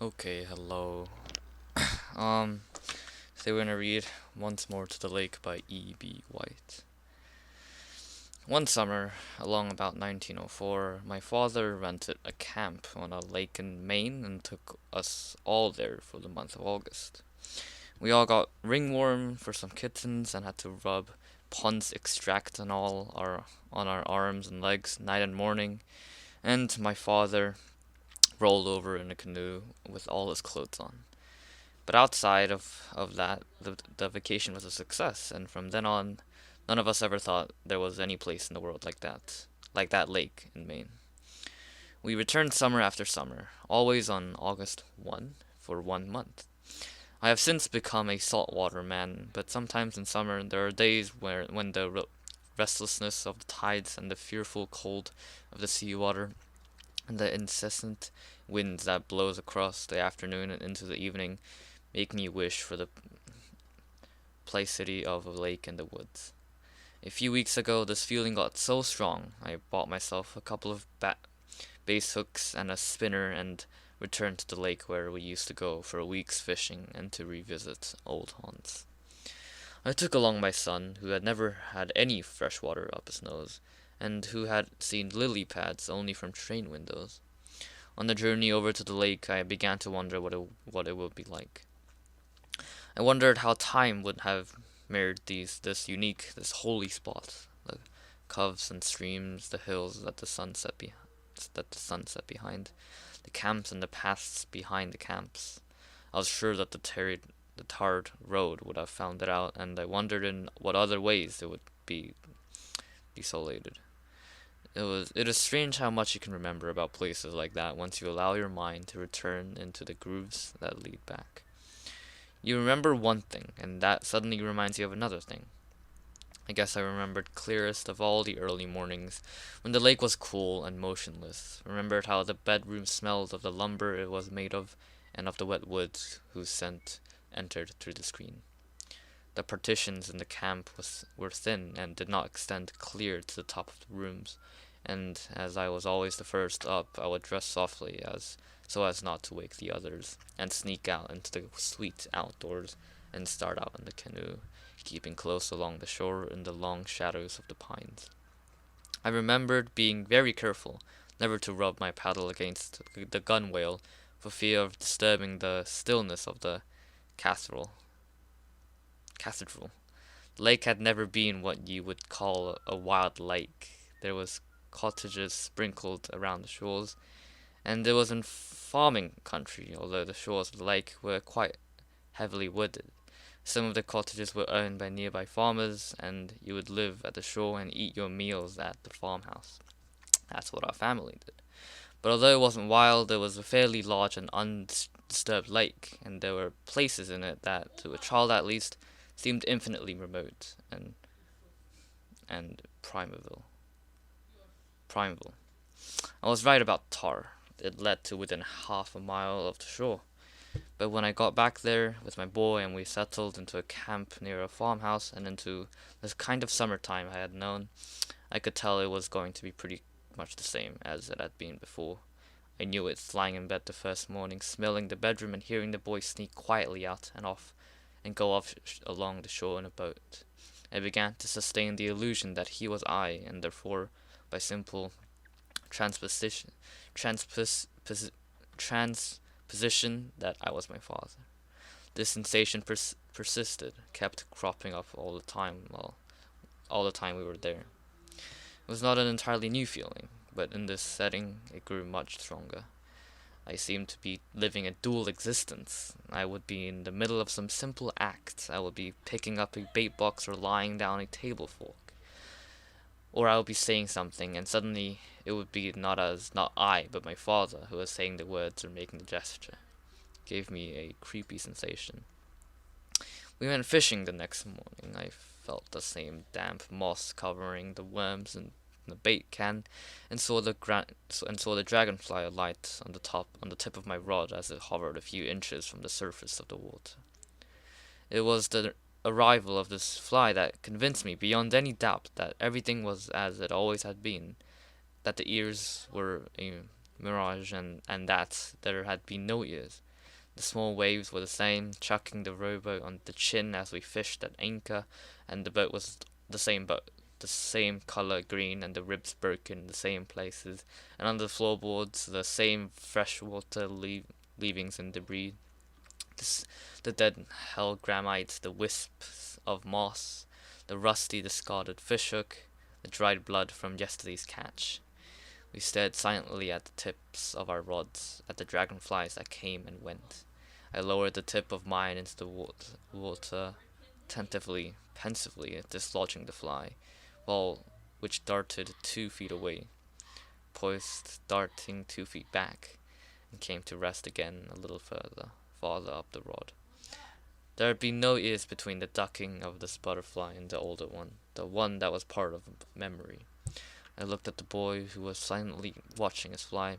Okay, hello. Um, Today we're gonna read Once More to the Lake by E.B. White. One summer, along about 1904, my father rented a camp on a lake in Maine and took us all there for the month of August. We all got ringworm for some kittens and had to rub Pond's extract on our arms and legs night and morning, and my father rolled over in a canoe with all his clothes on. But outside of that, the vacation was a success, and from then on, none of us ever thought there was any place in the world like that lake in Maine. We returned summer after summer, always on August 1 for 1 month. I have since become a saltwater man, but sometimes in summer there are days when the restlessness of the tides and the fearful cold of the sea water and the incessant winds that blows across the afternoon and into the evening make me wish for the placidity of a lake in the woods. A few weeks ago, this feeling got so strong, I bought myself a couple of bass hooks and a spinner and returned to the lake where we used to go for a week's fishing and to revisit old haunts. I took along my son, who had never had any fresh water up his nose, and who had seen lily pads only from train windows. On the journey over to the lake, I began to wonder what it would be like. I wondered how time would have mirrored this holy spot, the coves and streams, the hills that the sun set behind, the camps and the paths behind the camps. I was sure that the tarred road would have found it out, and I wondered in what other ways it would be desolated. It is strange how much you can remember about places like that once you allow your mind to return into the grooves that lead back. You remember one thing, and that suddenly reminds you of another thing. I guess I remembered clearest of all the early mornings, when the lake was cool and motionless. Remembered how the bedroom smelled of the lumber it was made of, and of the wet woods whose scent entered through the screen. The partitions in the camp were thin and did not extend clear to the top of the rooms, and as I was always the first up, I would dress softly so as not to wake the others, and sneak out into the sweet outdoors and start out in the canoe, keeping close along the shore in the long shadows of the pines. I remembered being very careful never to rub my paddle against the gunwale for fear of disturbing the stillness of the cathedral. Cathedral. The lake had never been what you would call a wild lake. There was cottages sprinkled around the shores, and it was in farming country, although the shores of the lake were quite heavily wooded. Some of the cottages were owned by nearby farmers, and you would live at the shore and eat your meals at the farmhouse. That's what our family did. But although it wasn't wild, it was a fairly large and undisturbed lake, and there were places in it that, to a child at least, seemed infinitely remote and primeval. Primeval. I was right about Tar. It led to within half a mile of the shore. But when I got back there with my boy and we settled into a camp near a farmhouse and into this kind of summertime I had known, I could tell it was going to be pretty much the same as it had been before. I knew it lying in bed the first morning, smelling the bedroom and hearing the boy sneak quietly out and go off along the shore in a boat. I began to sustain the illusion that he was I, and therefore, by simple transposition, transposition that I was my father. This sensation persisted, kept cropping up all the time we were there. It was not an entirely new feeling, but in this setting it grew much stronger. I seemed to be living a dual existence. I would be in the middle of some simple act. I would be picking up a bait box or laying down a table fork. Or I would be saying something, and suddenly it would be not I, but my father who was saying the words or making the gesture. It gave me a creepy sensation. We went fishing the next morning. I felt the same damp moss covering the worms in the bait can, and saw the dragonfly alight on the tip of my rod as it hovered a few inches from the surface of the water. It was the arrival of this fly that convinced me beyond any doubt that everything was as it always had been, that the ears were a mirage, and that there had been no ears. The small waves were the same, chucking the rowboat on the chin as we fished at anchor, and the boat, the same color green, and the ribs broken in the same places, and under the floorboards the same freshwater leavings and debris. This, the dead hellgrammite, the wisps of moss, the rusty discarded fishhook, the dried blood from yesterday's catch. We stared silently at the tips of our rods, at the dragonflies that came and went. I lowered the tip of mine into the water tentatively, pensively, dislodging the fly, while which darted 2 feet away, poised, darting 2 feet back, and came to rest again a little farther up the rod. There had been no ears between the ducking of this butterfly and the older one, the one that was part of memory. I looked at the boy who was silently watching his fly,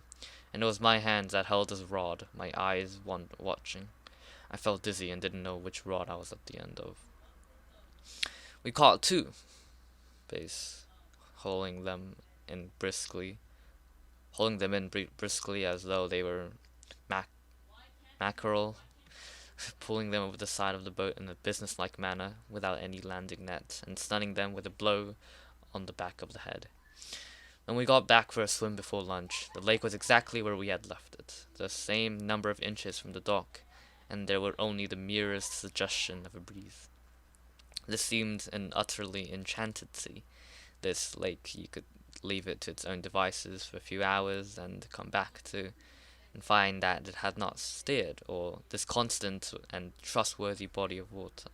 and it was my hands that held his rod, my eyes watching. I felt dizzy and didn't know which rod I was at the end of. We caught 2, Base, holding them in briskly as though they were mackerel, pulling them over the side of the boat in a businesslike manner without any landing net, and stunning them with a blow on the back of the head. When we got back for a swim before lunch, the lake was exactly where we had left it, the same number of inches from the dock, and there were only the merest suggestion of a breeze. This seemed an utterly enchanted sea. This lake, you could leave it to its own devices for a few hours and come back to, and find that it had not steered, or this constant and trustworthy body of water.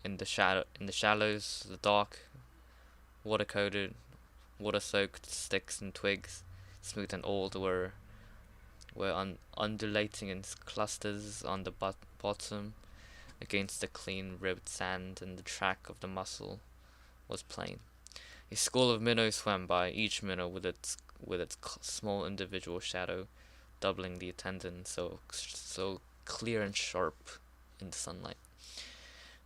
In the shallows, the dark, water-coated, water-soaked sticks and twigs, smooth and old, were undulating in clusters on the bottom against the clean-ribbed sand, and the track of the mussel was plain. A school of minnows swam by, each minnow with its small individual shadow, doubling the attendant, so clear and sharp in the sunlight.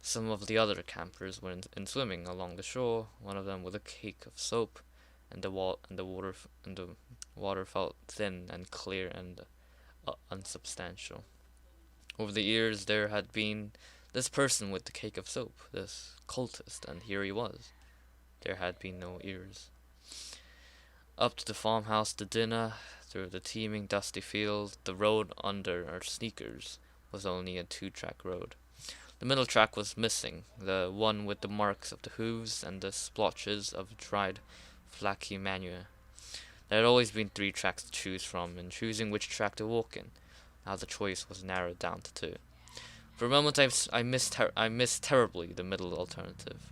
Some of the other campers were in swimming along the shore, one of them with a cake of soap, and the water felt thin and clear and unsubstantial. Over the years there had been this person with the cake of soap, this cultist, and here he was. There had been no ears. Up to the farmhouse to dinner, through the teeming dusty field, the road under our sneakers was only a 2-track road. The middle track was missing, the one with the marks of the hooves and the splotches of dried flaky manure. There had always been 3 tracks to choose from, and choosing which track to walk in. Now the choice was narrowed down to 2. For a moment I missed terribly the middle alternative,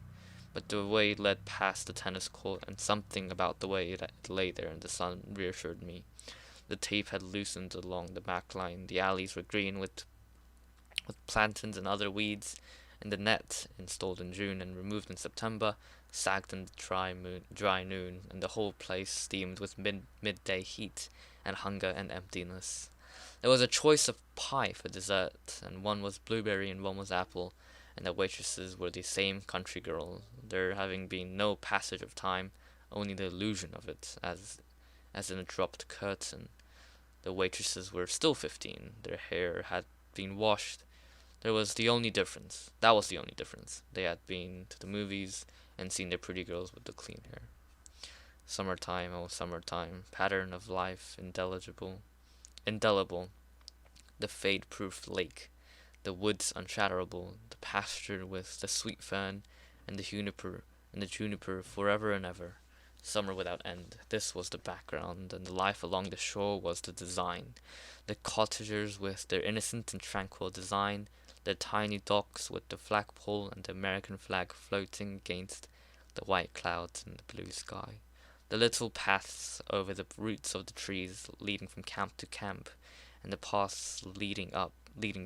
but the way led past the tennis court, and something about the way it lay there in the sun reassured me. The tape had loosened along the back line, the alleys were green with plantains and other weeds, and the net, installed in June and removed in September, sagged in the dry noon, and the whole place steamed with midday heat and hunger and emptiness. There was a choice of pie for dessert, and one was blueberry and one was apple, and the waitresses were the same country girls, there having been no passage of time, only the illusion of it, as in a dropped curtain. The waitresses were still 15, their hair had been washed. That was the only difference. They had been to the movies and seen the pretty girls with the clean hair. Summertime, oh summertime, pattern of life indelible, the fade-proof lake, the woods unshatterable, the pasture with the sweet fern and the juniper forever and ever, summer without end. This was the background, and the life along the shore was the design. The cottagers with their innocent and tranquil design, their tiny docks with the flagpole and the American flag floating against the white clouds and the blue sky. The little paths over the roots of the trees leading from camp to camp, and the paths leading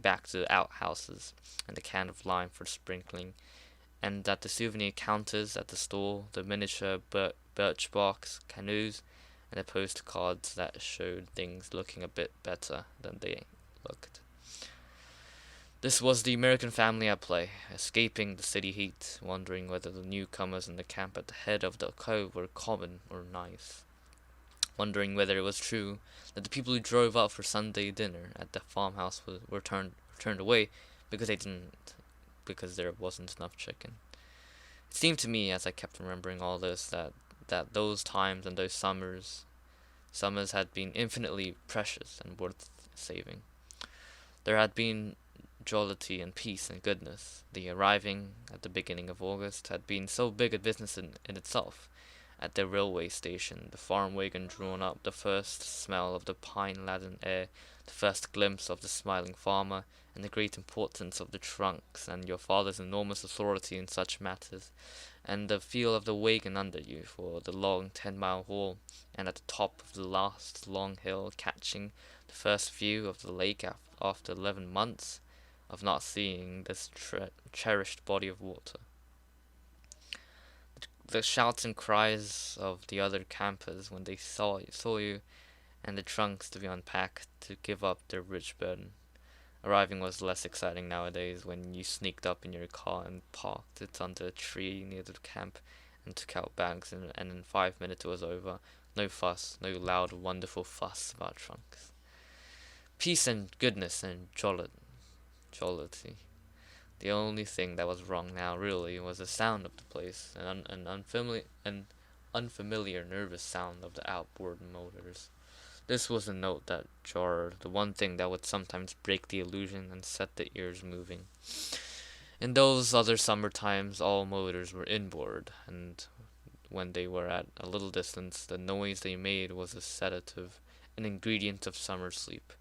back to the outhouses, and the can of lime for sprinkling, and at the souvenir counters at the store, the miniature birch box canoes, and the postcards that showed things looking a bit better than they looked. This was the American family at play, escaping the city heat, wondering whether the newcomers in the camp at the head of the cove were common or nice. wondering whether it was true that the people who drove up for Sunday dinner at the farmhouse were turned away because they didn't because there wasn't enough chicken. It seemed to me, as I kept remembering all this, that those times and those summers had been infinitely precious and worth saving. There had been jollity and peace and goodness. The arriving at the beginning of August had been so big a business in itself. At the railway station, the farm wagon drawn up, the first smell of the pine-laden air, the first glimpse of the smiling farmer, and the great importance of the trunks, and your father's enormous authority in such matters, and the feel of the wagon under you for the long 10-mile haul, and at the top of the last long hill, catching the first view of the lake after 11 months of not seeing this cherished body of water. The shouts and cries of the other campers when they saw you, and the trunks to be unpacked to give up their rich burden. Arriving was less exciting nowadays when you sneaked up in your car and parked it under a tree near the camp and took out bags, and in 5 minutes it was over. No fuss, no loud, wonderful fuss about trunks. Peace and goodness and jollity. The only thing that was wrong now, really, was the sound of the place, an unfamiliar nervous sound of the outboard motors. This was a note that jarred, the one thing that would sometimes break the illusion and set the ears moving. In those other summer times, all motors were inboard, and when they were at a little distance, the noise they made was a sedative, an ingredient of summer sleep.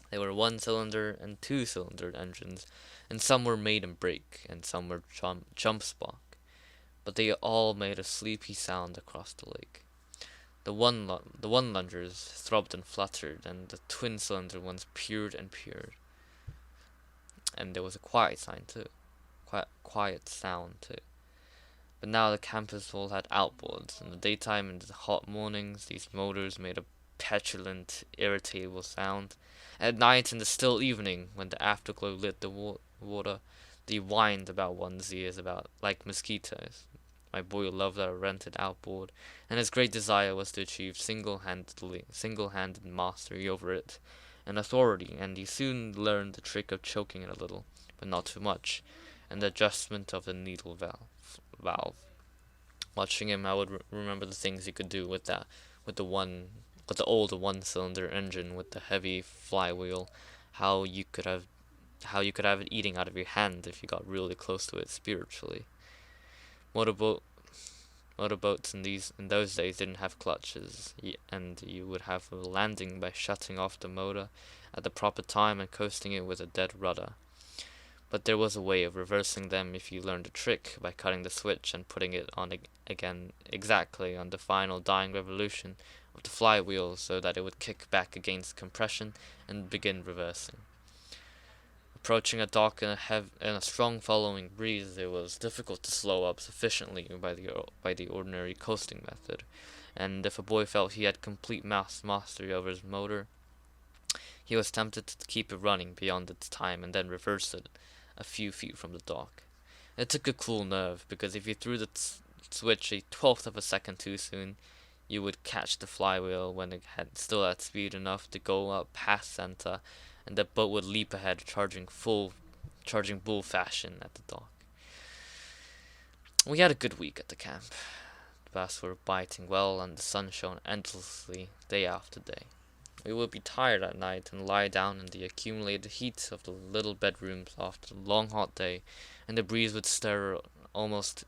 They were one-cylinder and two-cylinder engines, and some were made in brake, and some were jump spark, but they all made a sleepy sound across the lake. The one-lungers throbbed and fluttered, and the twin-cylinder ones purred and purred. And there was a quiet sound too. But now the campus all had outboards. In the daytime and the hot mornings, these motors made a petulant, irritable sound. At night, in the still evening, when the afterglow lit the water, they whined about one's ears about like mosquitoes. My boy loved our rented outboard, and his great desire was to achieve single-handed mastery over it, and authority, and he soon learned the trick of choking it a little, but not too much, and the adjustment of the needle valve. Watching him, I would remember the things he could do with the old one-cylinder engine with the heavy flywheel, how you could have it eating out of your hand if you got really close to it spiritually. Motorboats in those days didn't have clutches, and you would have a landing by shutting off the motor at the proper time and coasting it with a dead rudder. But there was a way of reversing them if you learned the trick by cutting the switch and putting it on again exactly on the final dying revolution of the flywheel so that it would kick back against compression and begin reversing. Approaching a dock in a strong following breeze, it was difficult to slow up sufficiently by the ordinary coasting method, and if a boy felt he had complete mastery over his motor, he was tempted to keep it running beyond its time and then reverse it a few feet from the dock. It took a cool nerve, because if you threw the switch a twelfth of a second too soon, you would catch the flywheel when it still had speed enough to go up past center, and the boat would leap ahead, charging bull fashion at the dock. We had a good week at the camp. The bass were biting well, and the sun shone endlessly day after day. We would be tired at night and lie down in the accumulated heat of the little bedrooms after the long hot day, and the breeze would stir almost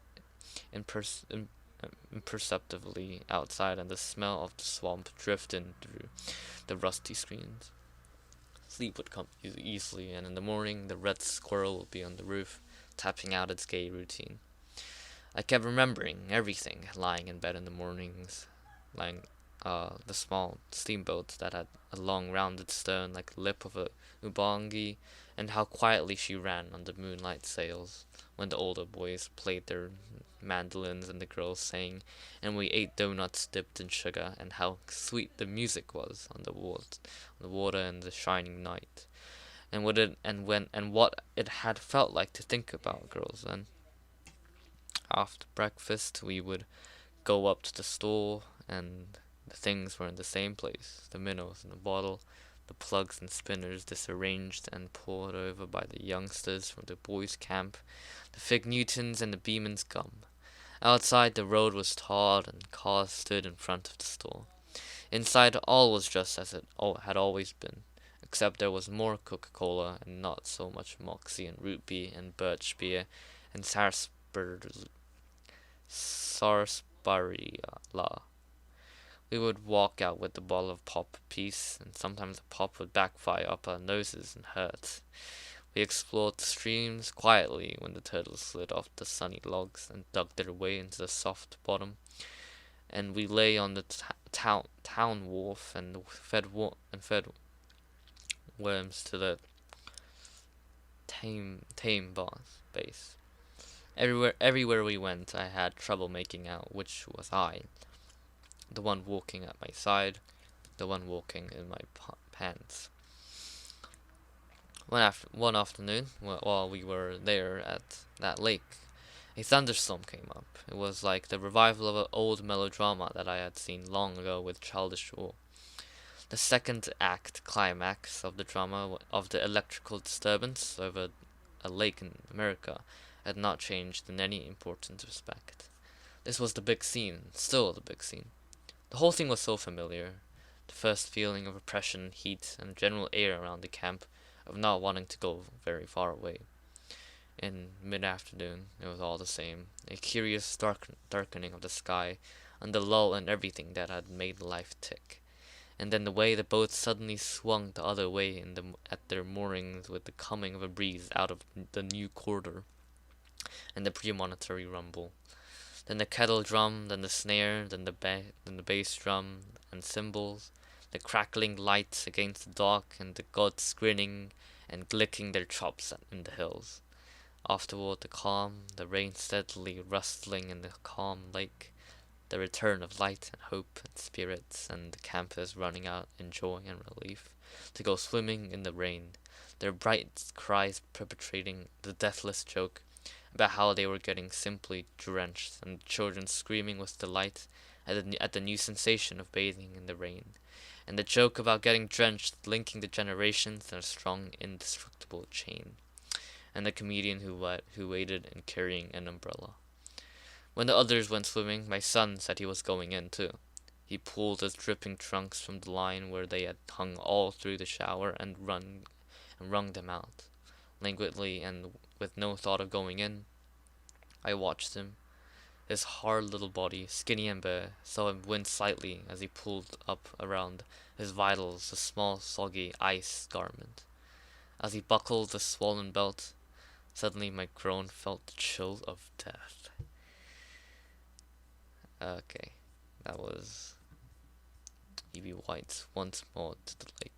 imperceptibly outside, and the smell of the swamp drift in through the rusty screens. Sleep would come easily, and in the morning the red squirrel would be on the roof, tapping out its gay routine. I kept remembering everything, lying in bed in the mornings, the small steamboat that had a long rounded stern like the lip of a ubangi, and how quietly she ran under moonlight sails, when the older boys played their mandolins and the girls sang, and we ate donuts dipped in sugar, and how sweet the music was on the water in the shining night, and what it had felt like to think about girls then. After breakfast, we would go up to the store and The things were in the same place, the minnows in the bottle, the plugs and spinners disarranged and poured over by the youngsters from the boys' camp, the fig Newtons and the Beeman's gum. Outside, the road was tarred and cars stood in front of the store. Inside, all was just as it had always been, except there was more Coca-Cola and not so much Moxie and root beer and birch beer and sarsaparilla. We would walk out with the bottle of pop apiece, and sometimes the pop would backfire up our noses and hurt. We explored the streams quietly when the turtles slid off the sunny logs and dug their way into the soft bottom, and we lay on the town wharf and fed worms to the tame boss base. Everywhere we went, I had trouble making out which was I, the one walking at my side, the one walking in my pants. One afternoon, while we were there at that lake, a thunderstorm came up. It was like the revival of an old melodrama that I had seen long ago with childish awe. The second act climax of the drama of the electrical disturbance over a lake in America had not changed in any important respect. This was the big scene, still the big scene. The whole thing was so familiar. The first feeling of oppression, heat, and general air around the camp, of not wanting to go very far away. In mid-afternoon, it was all the same, a curious darkening of the sky, and the lull in everything that had made life tick. And then the way the boats suddenly swung the other way at their moorings with the coming of a breeze out of the new quarter, and the premonitory rumble. Then the kettle drum, then the snare, then the bass drum and cymbals, the crackling light against the dock, and the gods grinning and licking their chops in the hills. Afterward the calm, the rain steadily rustling in the calm lake, the return of light and hope and spirits, and the campers running out in joy and relief to go swimming in the rain, their bright cries perpetrating the deathless joke about how they were getting simply drenched, and the children screaming with delight at the new sensation of bathing in the rain, and the joke about getting drenched linking the generations in a strong, indestructible chain, and the comedian who waited in carrying an umbrella. When the others went swimming, my son said he was going in too. He pulled his dripping trunks from the line where they had hung all through the shower and wrung them out. Languidly and with no thought of going in, I watched him. His hard little body, skinny and bare, saw him wince slightly as he pulled up around his vitals a small soggy ice garment. As he buckled the swollen belt, suddenly my groan felt the chill of death. Okay, that was E.B. White's Once More to the Lake.